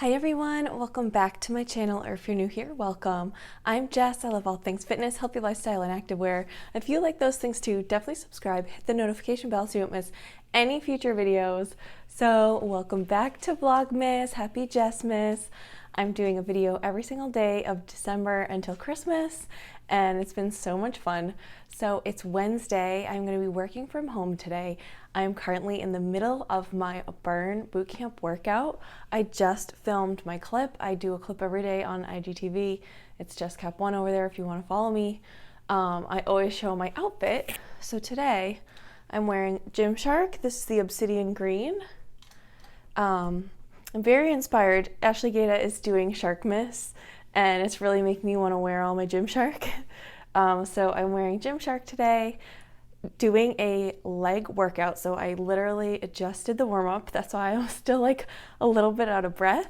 Hi everyone, welcome back to my channel, or if you're new here, welcome. I'm Jess. I love all things fitness, healthy lifestyle, and activewear. If you like those things too, definitely subscribe, hit the notification bell so you don't miss any future videos. So welcome back to Vlogmas. Happy Jessmas. I'm doing a video every single day of December until Christmas, and it's been so much fun. So it's Wednesday. I'm going to be working from home today. I'm currently in the middle of my Burn Bootcamp workout. I just filmed my clip. I do a clip every day on IGTV. It's just Cap 1 over there if you want to follow me. I always show my outfit. So today I'm wearing Gymshark. This is the Obsidian Green. I'm very inspired. Ashley Gata is doing Sharkmas, and it's really making me want to wear all my Gymshark. So I'm wearing Gymshark today, doing a leg workout. So I literally adjusted the warm-up. That's why I'm still like a little bit out of breath.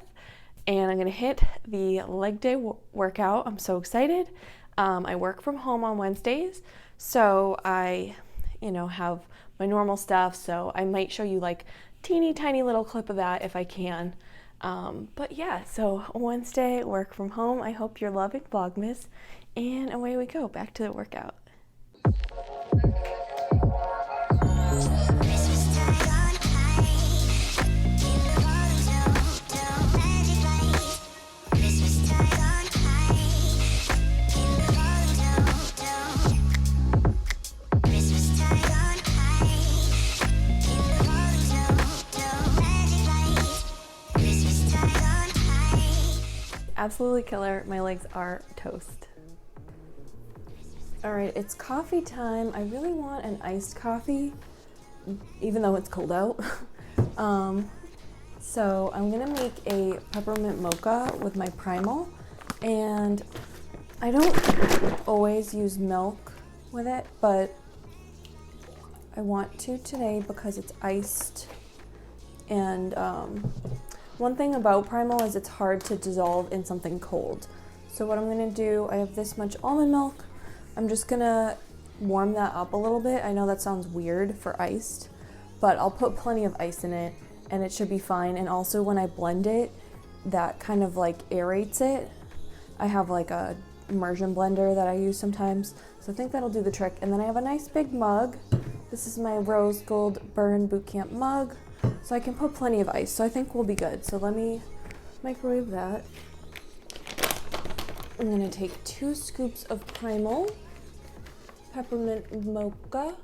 And I'm gonna hit the leg day workout. I'm so excited. I work from home on Wednesdays, so I, have my normal stuff. So I might show you like teeny tiny little clip of that if I can. But yeah, so Wednesday, work from home. I hope you're loving Vlogmas, and away we go, back to the workout. Absolutely killer. My legs are toast. All right, it's coffee time. I really want an iced coffee, even though it's cold out. So I'm gonna make a peppermint mocha with my Primal, and I don't always use milk with it, but I want to today because it's iced. And one thing about Primal is it's hard to dissolve in something cold. So what I'm gonna do, I have this much almond milk. I'm just gonna warm that up a little bit. I know that sounds weird for iced, but I'll put plenty of ice in it and it should be fine. And also when I blend it, that kind of like aerates it. I have like a immersion blender that I use sometimes, so I think that'll do the trick. And then I have a nice big mug. This is my rose gold Burn Bootcamp mug, so I can put plenty of ice. So I think we'll be good. So let me microwave that. I'm gonna take 2 scoops of Primal peppermint mocha.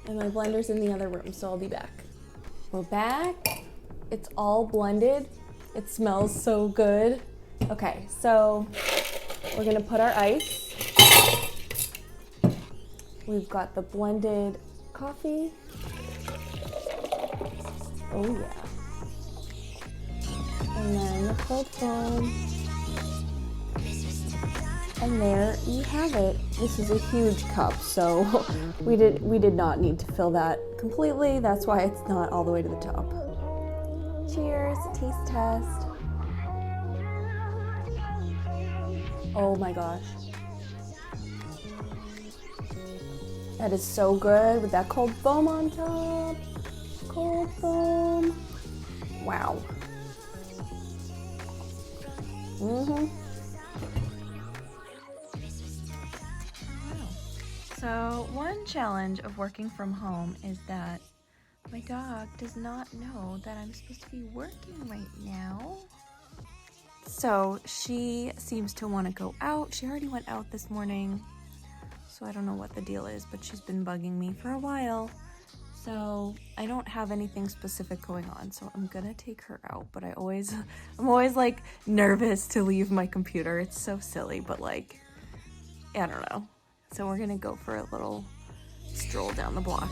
And my blender's in the other room, so I'll be back. We're back. It's all blended. It smells so good. Okay, so we're gonna put our ice. We've got the blended coffee. Oh yeah. And then the cold foam. And there you have it. This is a huge cup, so we did not need to fill that completely. That's why it's not all the way to the top. Cheers, taste test. Oh my gosh. That is so good with that cold foam on top. Cold foam. Wow. So one challenge of working from home is that my dog does not know that I'm supposed to be working right now. So she seems to want to go out. She already went out this morning, so I don't know what the deal is, but she's been bugging me for a while. So I don't have anything specific going on, so I'm gonna take her out, but I'm always like nervous to leave my computer. It's so silly, but like, I don't know. So we're gonna go for a little stroll down the block.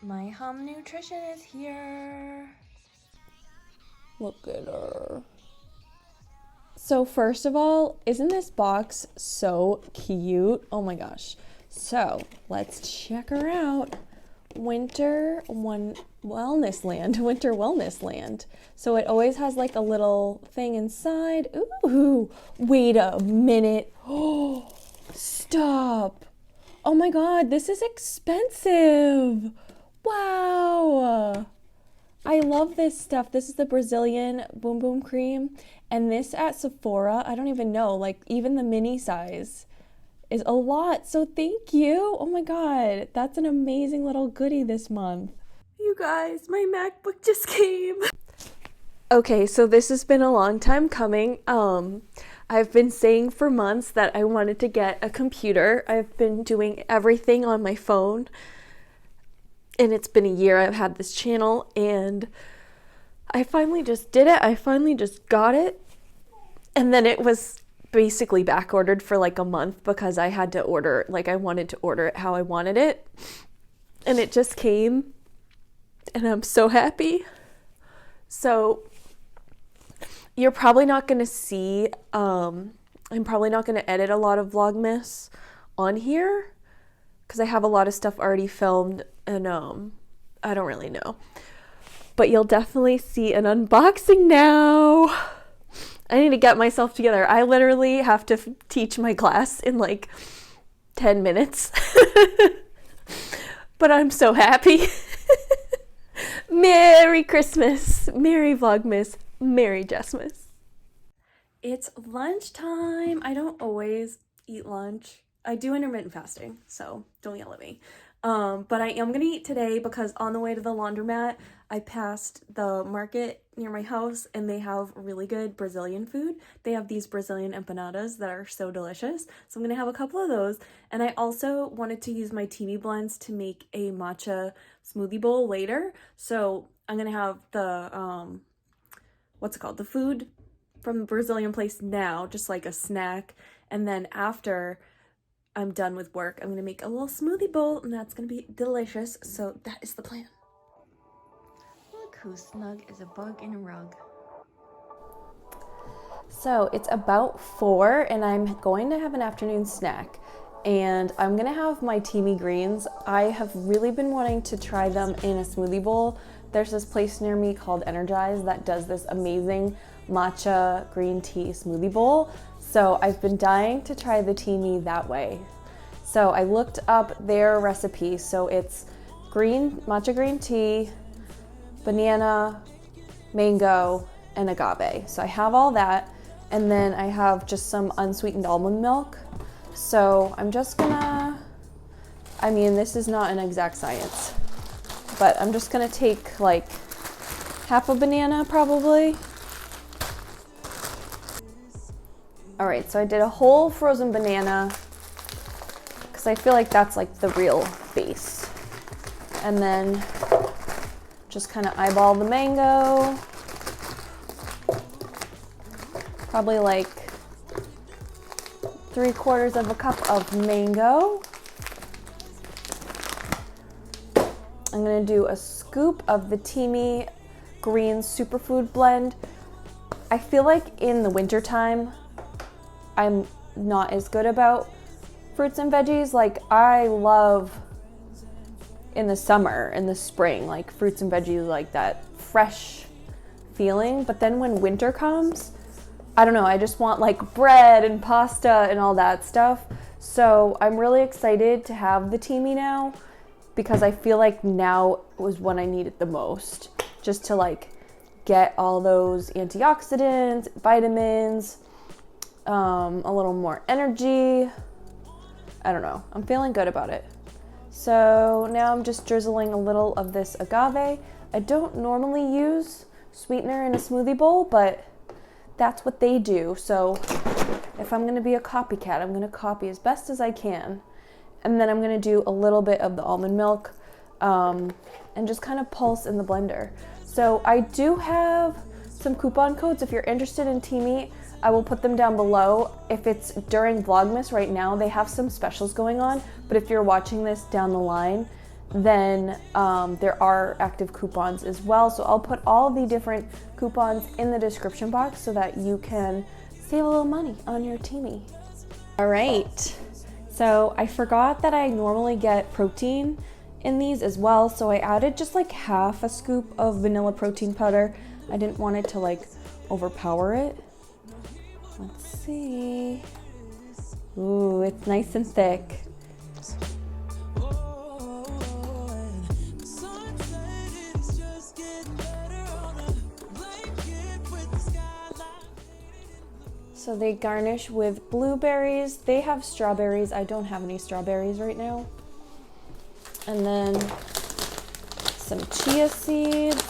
My Hum Nutrition is here. Look at her. So first of all, isn't this box so cute? Oh my gosh. So let's check her out. Winter Wellness Land. So it always has like a little thing inside. Ooh, wait a minute. Oh, stop. Oh my God, this is expensive. Wow. I love this stuff. This is the Brazilian Boom Boom Cream. And this at Sephora, I don't even know, like even the mini size is a lot. So thank you. Oh my God, that's an amazing little goodie this month. You guys, my MacBook just came. Okay, so this has been a long time coming. I've been saying for months that I wanted to get a computer. I've been doing everything on my phone. And it's been a year I've had this channel, and I finally just did it. I finally just got it. And then it was basically back ordered for like a month because I had to order, like I wanted to order it how I wanted it. And it just came, and I'm so happy. So you're probably not going to see, I'm probably not going to edit a lot of Vlogmas on here because I have a lot of stuff already filmed, and I don't really know. But you'll definitely see an unboxing now. I need to get myself together. I literally have to teach my class in like 10 minutes. But I'm so happy. Merry Christmas, Merry Vlogmas, Merry Jessmas. It's lunchtime. I don't always eat lunch. I do intermittent fasting, so don't yell at me. But I am gonna eat today because on the way to the laundromat, I passed the market near my house and they have really good Brazilian food. They have these Brazilian empanadas that are so delicious. So I'm gonna have a couple of those. And I also wanted to use my Teami blends to make a matcha smoothie bowl later. So I'm gonna have the, what's it called? The food from the Brazilian place now, just like a snack. And then after I'm done with work, I'm gonna make a little smoothie bowl and that's gonna be delicious. So that is the plan. Look who's snug as a bug in a rug. So it's about 4 and I'm going to have an afternoon snack. And I'm gonna have my Teami greens. I have really been wanting to try them in a smoothie bowl. There's this place near me called Energize that does this amazing matcha green tea smoothie bowl. So I've been dying to try the Teami that way. So I looked up their recipe. So it's matcha green tea, banana, mango, and agave. So I have all that. And then I have just some unsweetened almond milk. So I'm just gonna, I mean, this is not an exact science, but I'm just gonna take like half a banana probably. All right, so I did a whole frozen banana because I feel like that's like the real base. And then just kind of eyeball the mango. Probably like 3/4 of a cup of mango. I'm gonna do a scoop of the Teami green superfood blend. I feel like in the winter time, I'm not as good about fruits and veggies. Like I love in the summer, in the spring, like fruits and veggies, like that fresh feeling. But then when winter comes, I don't know, I just want like bread and pasta and all that stuff. So I'm really excited to have the Teami now because I feel like now was when I need it the most, just to like get all those antioxidants, vitamins, a little more energy. I don't know, I'm feeling good about it. So now I'm just drizzling a little of this agave. I don't normally use sweetener in a smoothie bowl, but that's what they do. So if I'm gonna be a copycat, I'm gonna copy as best as I can. And then I'm gonna do a little bit of the almond milk and just kind of pulse in the blender. So I do have some coupon codes. If you're interested in Teami, I will put them down below. If it's during Vlogmas right now, they have some specials going on. But if you're watching this down the line, then there are active coupons as well. So I'll put all the different coupons in the description box so that you can save a little money on your Teami. All right, so I forgot that I normally get protein in these as well, so I added just like half a scoop of vanilla protein powder. I didn't want it to like overpower it. Let's see. Ooh, it's nice and thick. So they garnish with blueberries. They have strawberries. I don't have any strawberries right now. And then some chia seeds.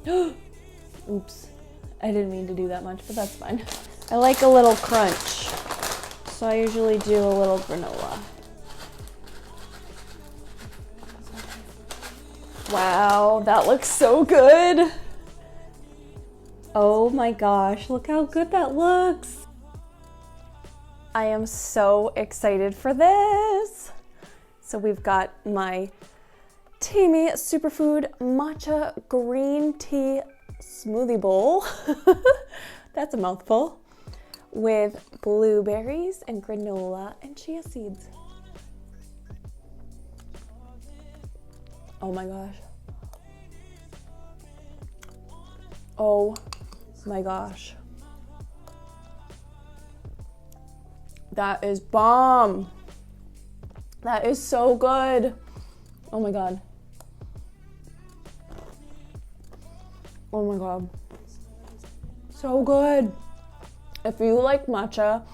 Oops, I didn't mean to do that much, but that's fine. I like a little crunch, so I usually do a little granola. Wow, that looks so good. Oh my gosh, look how good that looks. I am so excited for this. So we've got my Teami Superfood Matcha Green Tea Smoothie Bowl. That's a mouthful. With blueberries and granola and chia seeds. Oh my gosh. Oh my gosh. That is bomb. That is so good. Oh my god. Oh my god. So good. If you like matcha,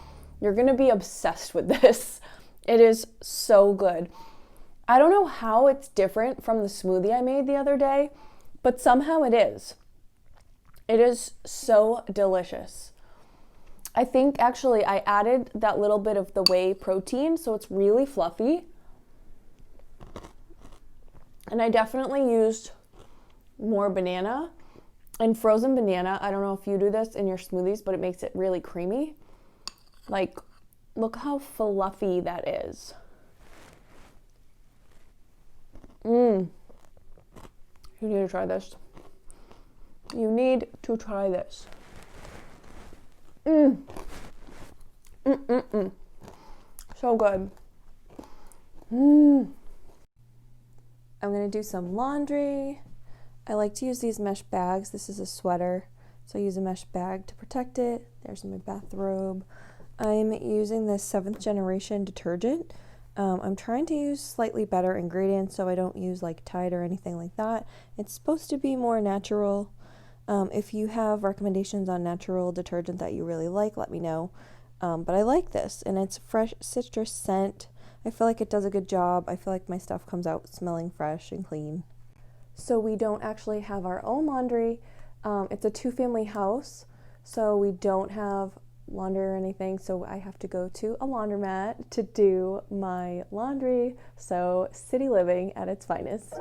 you're gonna be obsessed with this. It is so good. I don't know how it's different from the smoothie I made the other day, but somehow it is. It is so delicious. I think actually I added that little bit of the whey protein, so it's really fluffy. And I definitely used more banana. And frozen banana, I don't know if you do this in your smoothies, but it makes it really creamy. Like, look how fluffy that is. You need to try this. You need to try this. So good. I'm gonna do some laundry. I like to use these mesh bags. This is a sweater, so I use a mesh bag to protect it. There's my bathrobe. I'm using this 7th generation detergent. I'm trying to use slightly better ingredients so I don't use like Tide or anything like that. It's supposed to be more natural. If you have recommendations on natural detergent that you really like, let me know. But I like this, and it's fresh citrus scent. I feel like it does a good job. I feel like my stuff comes out smelling fresh and clean. So we don't actually have our own laundry. It's a 2-family house, so we don't have laundry or anything, so I have to go to a laundromat to do my laundry. So city living at its finest.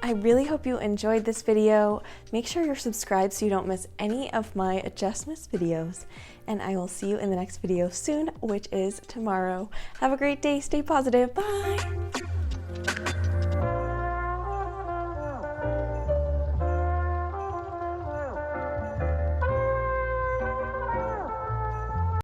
I really hope you enjoyed this video. Make sure you're subscribed so you don't miss any of my Adjustmas videos. And I will see you in the next video soon, which is tomorrow. Have a great day. Stay positive. Bye.